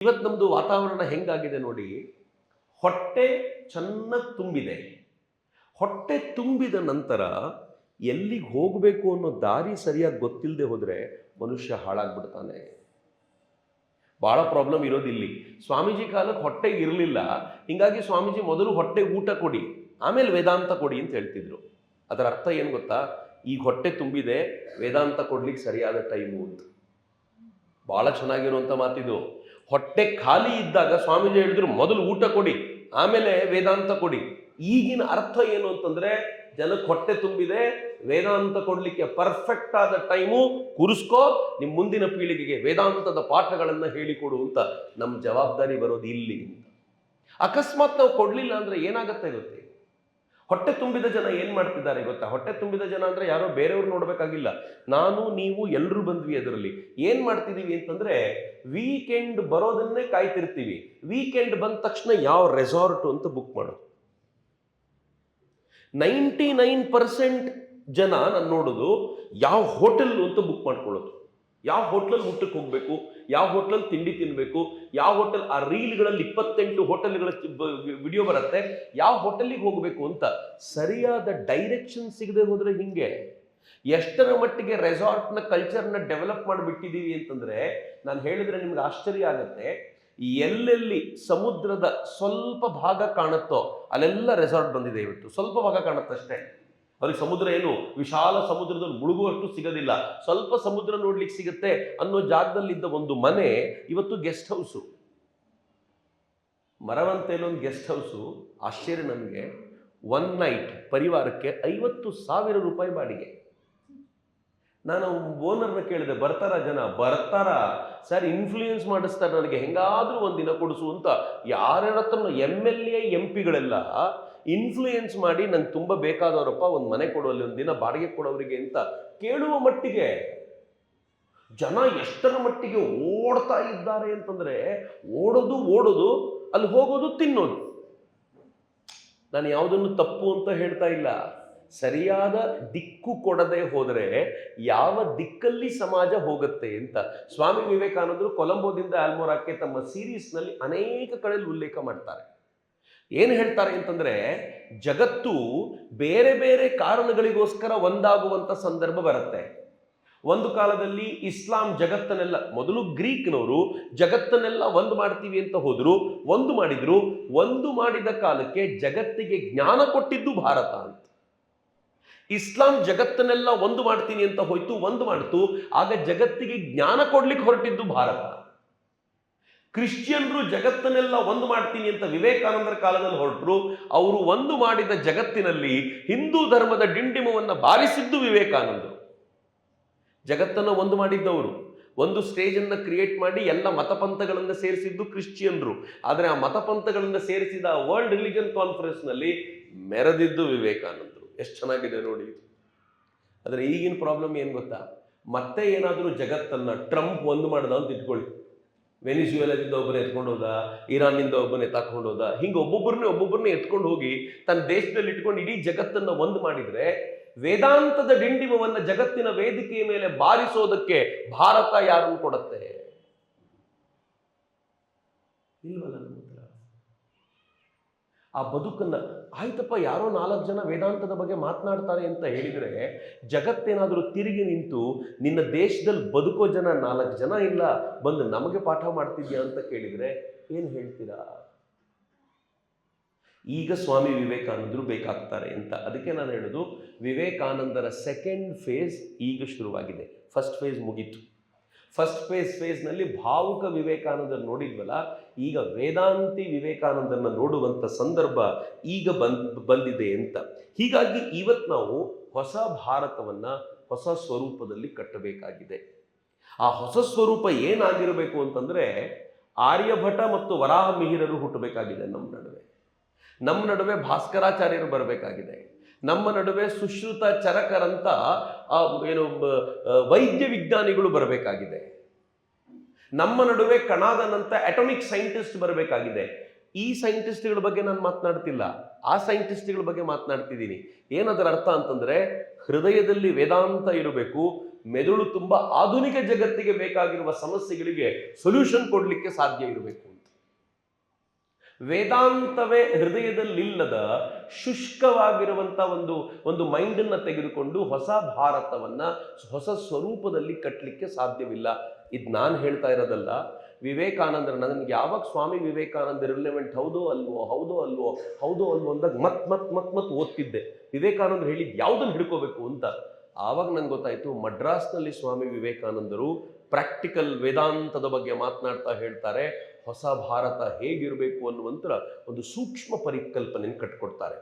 ಇವತ್ತು ನಮ್ಮದು ವಾತಾವರಣ ಹೆಂಗಾಗಿದೆ ನೋಡಿ. ಹೊಟ್ಟೆ ಚೆನ್ನಾಗಿ ತುಂಬಿದೆ. ಹೊಟ್ಟೆ ತುಂಬಿದ ನಂತರ ಎಲ್ಲಿಗೆ ಹೋಗಬೇಕು ಅನ್ನೋ ದಾರಿ ಸರಿಯಾಗಿ ಗೊತ್ತಿಲ್ಲದೆ ಹೋದರೆ ಮನುಷ್ಯ ಹಾಳಾಗ್ಬಿಡ್ತಾನೆ. ಭಾಳ ಪ್ರಾಬ್ಲಮ್ ಇರೋದಿಲ್ಲಿ. ಸ್ವಾಮೀಜಿ ಕಾಲಕ್ಕೆ ಹೊಟ್ಟೆಗೆ ಇರಲಿಲ್ಲ, ಹಿಂಗಾಗಿ ಸ್ವಾಮೀಜಿ ಮೊದಲು ಹೊಟ್ಟೆ ಊಟ ಕೊಡಿ, ಆಮೇಲೆ ವೇದಾಂತ ಕೊಡಿ ಅಂತ ಹೇಳ್ತಿದ್ರು. ಅದರ ಅರ್ಥ ಏನು ಗೊತ್ತಾ? ಈಗ ಹೊಟ್ಟೆ ತುಂಬಿದೆ, ವೇದಾಂತ ಕೊಡ್ಲಿಕ್ಕೆ ಸರಿಯಾದ ಟೈಮು ಅಂತ. ಭಾಳ ಚೆನ್ನಾಗಿರುವಂಥ ಮಾತಿದು. ಹೊಟ್ಟೆ ಖಾಲಿ ಇದ್ದಾಗ ಸ್ವಾಮೀಜಿ ಹೇಳಿದ್ರು ಮೊದಲು ಊಟ ಕೊಡಿ, ಆಮೇಲೆ ವೇದಾಂತ ಕೊಡಿ. ಈಗಿನ ಅರ್ಥ ಏನು ಅಂತಂದ್ರೆ, ಜನಕ್ಕೆ ಹೊಟ್ಟೆ ತುಂಬಿದೆ, ವೇದಾಂತ ಕೊಡ್ಲಿಕ್ಕೆ ಪರ್ಫೆಕ್ಟ್ ಆದ ಟೈಮು, ಕೂರಿಸ್ಕೋ, ನಿಮ್ಮ ಮುಂದಿನ ಪೀಳಿಗೆಗೆ ವೇದಾಂತದ ಪಾಠಗಳನ್ನು ಹೇಳಿಕೊಡು ಅಂತ ನಮ್ಮ ಜವಾಬ್ದಾರಿ ಬರೋದು ಇಲ್ಲಿ ಅಂತ. ಅಕಸ್ಮಾತ್ ನಾವು ಕೊಡ್ಲಿಲ್ಲ ಅಂದ್ರೆ ಏನಾಗತ್ತೆ ಗೊತ್ತೇ? ಹೊಟ್ಟೆ ತುಂಬಿದ ಜನ ಏನ್ ಮಾಡ್ತಿದ್ದಾರೆ ಗೊತ್ತಾ? ಹೊಟ್ಟೆ ತುಂಬಿದ ಜನ ಅಂದ್ರೆ ಯಾರೋ ಬೇರೆಯವ್ರು ನೋಡ್ಬೇಕಾಗಿಲ್ಲ, ನಾನು ನೀವು ಎಲ್ಲರೂ ಬಂದ್ವಿ. ಅದರಲ್ಲಿ ಏನ್ ಮಾಡ್ತಿದೀವಿ ಅಂತಂದ್ರೆ, ವೀಕೆಂಡ್ ಬರೋದನ್ನೇ ಕಾಯ್ತಿರ್ತೀವಿ. ವೀಕೆಂಡ್ ಬಂದ ತಕ್ಷಣ ಯಾವ ರೆಸಾರ್ಟ್ ಅಂತ ಬುಕ್ ಮಾಡೋದು. 99% ಜನ ನಾನು ನೋಡೋದು ಯಾವ ಹೋಟೆಲ್ ಅಂತ ಬುಕ್ ಮಾಡ್ಕೊಳ್ಳೋದು. ಯಾವ ಹೋಟ್ಲಲ್ಲಿ ಊಟಕ್ಕೆ ಹೋಗ್ಬೇಕು, ಯಾವ ಹೋಟ್ಲಲ್ಲಿ ತಿಂಡಿ ತಿನ್ಬೇಕು, ಯಾವ ಹೋಟೆಲ್, ಆ ರೀಲ್ಗಳಲ್ಲಿ 28 ಹೋಟೆಲ್ಗಳ ವಿಡಿಯೋ ಬರುತ್ತೆ, ಯಾವ ಹೋಟೆಲಿಗೆ ಹೋಗಬೇಕು ಅಂತ ಸರಿಯಾದ ಡೈರೆಕ್ಷನ್ ಸಿಗದೆ ಹೋದ್ರೆ ಹಿಂಗೆ. ಎಷ್ಟರ ಮಟ್ಟಿಗೆ ರೆಸಾರ್ಟ್ನ ಕಲ್ಚರ್ನ ಡೆವಲಪ್ ಮಾಡಿಬಿಟ್ಟಿದ್ದೀವಿ ಅಂತಂದ್ರೆ, ನಾನು ಹೇಳಿದ್ರೆ ನಿಮ್ಗೆ ಆಶ್ಚರ್ಯ ಆಗತ್ತೆ. ಎಲ್ಲೆಲ್ಲಿ ಸಮುದ್ರದ ಸ್ವಲ್ಪ ಭಾಗ ಕಾಣುತ್ತೋ ಅಲ್ಲೆಲ್ಲ ರೆಸಾರ್ಟ್ ಬಂದಿದೆ ಇವತ್ತು. ಸ್ವಲ್ಪ ಭಾಗ ಕಾಣುತ್ತಷ್ಟೇ. ಅವ್ರಿಗೆ ಸಮುದ್ರ ಏನು ವಿಶಾಲ ಸಮುದ್ರದಲ್ಲಿ ಮುಳುಗುವಷ್ಟು ಸಿಗೋದಿಲ್ಲ, ಸ್ವಲ್ಪ ಸಮುದ್ರ ನೋಡ್ಲಿಕ್ಕೆ ಸಿಗುತ್ತೆ ಅನ್ನೋ ಜಾಗದಲ್ಲಿದ್ದ ಒಂದು ಮನೆ ಇವತ್ತು ಗೆಸ್ಟ್ ಹೌಸು. ಮರವಂತೆಯಲ್ಲಿ ಒಂದು ಗೆಸ್ಟ್ ಹೌಸು. ಆಶ್ಚರ್ಯ ನನಗೆ, 1 ನೈಟ್ ಪರಿವಾರಕ್ಕೆ 50,000 ರೂಪಾಯಿ ಬಾಡಿಗೆ. ನಾನು ಓನರ್ನ ಕೇಳಿದೆ, ಬರ್ತಾರ ಜನ? ಬರ್ತಾರ ಸರ್, ಇನ್ಫ್ಲೂಯೆನ್ಸ್ ಮಾಡಿಸ್ತಾರೆ ನನಗೆ, ಹೆಂಗಾದ್ರೂ ಒಂದಿನ ಕೊಡಿಸು ಅಂತ. ಯಾರ್ಯಾರ ಹತ್ರ MLA MP ಗಳೆಲ್ಲ ಇನ್ಫ್ಲೂಯೆನ್ಸ್ ಮಾಡಿ ನಂಗೆ ತುಂಬ ಬೇಕಾದವರಪ್ಪ, ಒಂದು ಮನೆ ಕೊಡುವಲ್ಲಿ, ಒಂದಿನ ಬಾಡಿಗೆ ಕೊಡೋರಿಗೆ ಅಂತ ಕೇಳುವ ಮಟ್ಟಿಗೆ ಜನ ಎಷ್ಟರ ಮಟ್ಟಿಗೆ ಓಡ್ತಾ ಇದ್ದಾರೆ ಅಂತಂದ್ರೆ, ಓಡೋದು ಅಲ್ಲಿ ಹೋಗೋದು, ತಿನ್ನೋದು. ನಾನು ಯಾವುದನ್ನು ತಪ್ಪು ಅಂತ ಹೇಳ್ತಾ ಇಲ್ಲ. ಸರಿಯಾದ ದಿಕ್ಕು ಕೊಡದೆ ಹೋದರೆ ಯಾವ ದಿಕ್ಕಲ್ಲಿ ಸಮಾಜ ಹೋಗುತ್ತೆ ಅಂತ ಸ್ವಾಮಿ ವಿವೇಕಾನಂದರು ಕೊಲಂಬೋದಿಂದ ಆಲ್ಮೋರಾಕ್ಕೆ ತಮ್ಮ ಸೀರೀಸ್ನಲ್ಲಿ ಅನೇಕ ಕಡೆಯಲ್ಲಿ ಉಲ್ಲೇಖ ಮಾಡ್ತಾರೆ. ಏನು ಹೇಳ್ತಾರೆ ಅಂತಂದ್ರೆ, ಜಗತ್ತು ಬೇರೆ ಬೇರೆ ಕಾರಣಗಳಿಗೋಸ್ಕರ ಒಂದಾಗುವಂಥ ಸಂದರ್ಭ ಬರುತ್ತೆ. ಒಂದು ಕಾಲದಲ್ಲಿ ಇಸ್ಲಾಂ ಜಗತ್ತನ್ನೆಲ್ಲ, ಮೊದಲು ಗ್ರೀಕ್ನವರು ಜಗತ್ತನ್ನೆಲ್ಲ ಒಂದು ಮಾಡ್ತೀವಿ ಅಂತ ಹೋದ್ರು, ಒಂದು ಮಾಡಿದ ಕಾಲಕ್ಕೆ ಜಗತ್ತಿಗೆ ಜ್ಞಾನ ಕೊಟ್ಟಿದ್ದು ಭಾರತ ಅಂತ. ಇಸ್ಲಾಂ ಜಗತ್ತನ್ನೆಲ್ಲ ಒಂದು ಮಾಡ್ತೀನಿ ಅಂತ ಹೋಯ್ತು, ಒಂದು ಮಾಡ್ತು, ಆಗ ಜಗತ್ತಿಗೆ ಜ್ಞಾನ ಕೊಡ್ಲಿಕ್ಕೆ ಹೊರಟಿದ್ದು ಭಾರತ. ಕ್ರಿಶ್ಚಿಯನ್ರು ಜಗತ್ತನ್ನೆಲ್ಲ ಒಂದು ಮಾಡ್ತೀನಿ ಅಂತ ವಿವೇಕಾನಂದರ ಕಾಲದಲ್ಲಿ ಹೊರಟರು. ಅವರು ಒಂದು ಮಾಡಿದ ಜಗತ್ತಿನಲ್ಲಿ ಹಿಂದೂ ಧರ್ಮದ ಡಿಂಡಿಮವನ್ನು ಬಾರಿಸಿದ್ದು ವಿವೇಕಾನಂದರು. ಜಗತ್ತನ್ನು ಒಂದು ಮಾಡಿದ್ದವರು. ಒಂದು ಸ್ಟೇಜನ್ನು ಕ್ರಿಯೇಟ್ ಮಾಡಿ ಎಲ್ಲ ಮತಪಂಥಗಳನ್ನು ಸೇರಿಸಿದ್ದು ಕ್ರಿಶ್ಚಿಯನ್ರು. ಆದರೆ ಆ ಮತಪಂಥಗಳನ್ನು ಸೇರಿಸಿದ ವರ್ಲ್ಡ್ ರಿಲಿಜನ್ ಕಾನ್ಫರೆನ್ಸ್ನಲ್ಲಿ ಮೆರೆದಿದ್ದು ವಿವೇಕಾನಂದರು. ಎಷ್ಟು ಚೆನ್ನಾಗಿದೆ ನೋಡಿ ಇದು. ಆದರೆ ಈಗಿನ ಪ್ರಾಬ್ಲಮ್ ಏನು ಗೊತ್ತಾ? ಮತ್ತೆ ಏನಾದರೂ ಜಗತ್ತನ್ನು ಟ್ರಂಪ್ ಒಂದು ಮಾಡ್ದ ಅಂತ ಇಟ್ಕೊಳ್ಳಿ, ವೆನಿಜುವೆಲಾದಿಂದ ಒಬ್ಬನೇ ಎತ್ಕೊಂಡು ಹೋದ, ಇರಾನ್ನಿಂದ ಒಬ್ಬನೇ ತಕೊಂಡು ಹೋದ, ಹಿಂಗೆ ಒಬ್ಬೊಬ್ಬರನ್ನೇ ಎತ್ಕೊಂಡು ಹೋಗಿ ತನ್ನ ದೇಶದಲ್ಲಿ ಇಟ್ಕೊಂಡು ಇಡೀ ಜಗತ್ತನ್ನು ಒಂದು ಮಾಡಿದರೆ, ವೇದಾಂತದ ಡಿಂಡಿಮವನ್ನು ಜಗತ್ತಿನ ವೇದಿಕೆಯ ಮೇಲೆ ಬಾರಿಸೋದಕ್ಕೆ ಭಾರತ ಯಾರನ್ನು ಕೊಡುತ್ತೆ? ಇಲ್ವಲ್ಲ ನಮ್ಮ ಹತ್ರ. ಆ ಬದುಕನ್ನ ಆಯ್ತಪ್ಪ, ಯಾರೋ 4 ಜನ ವೇದಾಂತದ ಬಗ್ಗೆ ಮಾತನಾಡ್ತಾರೆ ಅಂತ ಹೇಳಿದರೆ, ಜಗತ್ತೇನಾದರೂ ತಿರುಗಿ ನಿಂತು ನಿನ್ನ ದೇಶದಲ್ಲಿ ಬದುಕೋ ಜನ 4 ಜನ ಇಲ್ಲ, ಬಂದು ನಮಗೆ ಪಾಠ ಮಾಡ್ತಿದ್ಯಾ ಅಂತ ಕೇಳಿದರೆ ಏನು ಹೇಳ್ತೀರಾ? ಈಗ ಸ್ವಾಮಿ ವಿವೇಕಾನಂದರು ಬೇಕಾಗ್ತಾರೆ ಅಂತ. ಅದಕ್ಕೆ ನಾನು ಹೇಳೋದು, ವಿವೇಕಾನಂದರ ಸೆಕೆಂಡ್ ಫೇಸ್ ಈಗ ಶುರುವಾಗಿದೆ. ಫಸ್ಟ್ ಫೇಸ್ ಮುಗೀತು. ಫಸ್ಟ್ ಫೇಸ್ನಲ್ಲಿ ಭಾವುಕ ವಿವೇಕಾನಂದರು ನೋಡಿದ್ವಲ್ಲ, ಈಗ ವೇದಾಂತಿ ವಿವೇಕಾನಂದರನ್ನ ನೋಡುವಂಥ ಸಂದರ್ಭ ಈಗ ಬಂದಿದೆ ಅಂತ. ಹೀಗಾಗಿ ಇವತ್ತು ನಾವು ಹೊಸ ಭಾರತವನ್ನು ಹೊಸ ಸ್ವರೂಪದಲ್ಲಿ ಕಟ್ಟಬೇಕಾಗಿದೆ. ಆ ಹೊಸ ಸ್ವರೂಪ ಏನಾಗಿರಬೇಕು ಅಂತಂದರೆ, ಆರ್ಯಭಟ ಮತ್ತು ವರಾಹ ಮಿಹಿರರು ಹುಟ್ಟಬೇಕಾಗಿದೆ ನಮ್ಮ ನಡುವೆ ಭಾಸ್ಕರಾಚಾರ್ಯರು ಬರಬೇಕಾಗಿದೆ. ನಮ್ಮ ನಡುವೆ ಸುಶ್ರುತ ಚರಕರಂತ ವೈದ್ಯ ವಿಜ್ಞಾನಿಗಳು ಬರಬೇಕಾಗಿದೆ. ನಮ್ಮ ನಡುವೆ ಕಣಾದನಂತ ಅಟೋಮಿಕ್ ಸೈಂಟಿಸ್ಟ್ ಬರಬೇಕಾಗಿದೆ. ಈ ಸೈಂಟಿಸ್ಟ್ಗಳ ಬಗ್ಗೆ ನಾನು ಮಾತನಾಡ್ತಿಲ್ಲ, ಆ ಸೈಂಟಿಸ್ಟ್ಗಳ ಬಗ್ಗೆ ಮಾತನಾಡ್ತಿದ್ದೀನಿ. ಏನದರ ಅರ್ಥ ಅಂತಂದ್ರೆ, ಹೃದಯದಲ್ಲಿ ವೇದಾಂತ ಇರಬೇಕು, ಮೆದುಳು ತುಂಬ ಆಧುನಿಕ ಜಗತ್ತಿಗೆ ಬೇಕಾಗಿರುವ ಸಮಸ್ಯೆಗಳಿಗೆ ಸೊಲ್ಯೂಷನ್ ಕೊಡಲಿಕ್ಕೆ ಸಾಧ್ಯ ಇರಬೇಕು ಅಂತ. ವೇದಾಂತವೇ ಹೃದಯದಲ್ಲಿಲ್ಲದ ಶುಷ್ಕವಾಗಿರುವಂಥ ಒಂದು ಮೈಂಡನ್ನು ತೆಗೆದುಕೊಂಡು ಹೊಸ ಭಾರತವನ್ನ ಹೊಸ ಸ್ವರೂಪದಲ್ಲಿ ಕಟ್ಟಲಿಕ್ಕೆ ಸಾಧ್ಯವಿಲ್ಲ. ಇದು ನಾನು ಹೇಳ್ತಾ ಇರೋದಲ್ಲ, ವಿವೇಕಾನಂದರು. ನನಗೆ ಯಾವಾಗ ಸ್ವಾಮಿ ವಿವೇಕಾನಂದ ರಿಲೆವೆಂಟ್ ಹೌದೋ ಅಲ್ವೋ ಅಂದಾಗ ಮತ್ ಓದ್ತಿದ್ದೆ ವಿವೇಕಾನಂದರು ಹೇಳಿದ್ದು ಯಾವುದನ್ನು ಹಿಡ್ಕೋಬೇಕು ಅಂತ. ಆವಾಗ ನಂಗೆ ಗೊತ್ತಾಯ್ತು, ಮಡ್ರಾಸ್ನಲ್ಲಿ ಸ್ವಾಮಿ ವಿವೇಕಾನಂದರು ಪ್ರಾಕ್ಟಿಕಲ್ ವೇದಾಂತದ ಬಗ್ಗೆ ಮಾತನಾಡ್ತಾ ಹೇಳ್ತಾರೆ, ಹೊಸ ಭಾರತ ಹೇಗಿರಬೇಕು ಅನ್ನುವಂಥ ಒಂದು ಸೂಕ್ಷ್ಮ ಪರಿಕಲ್ಪನೆಯನ್ನು ಕಟ್ಕೊಡ್ತಾರೆ.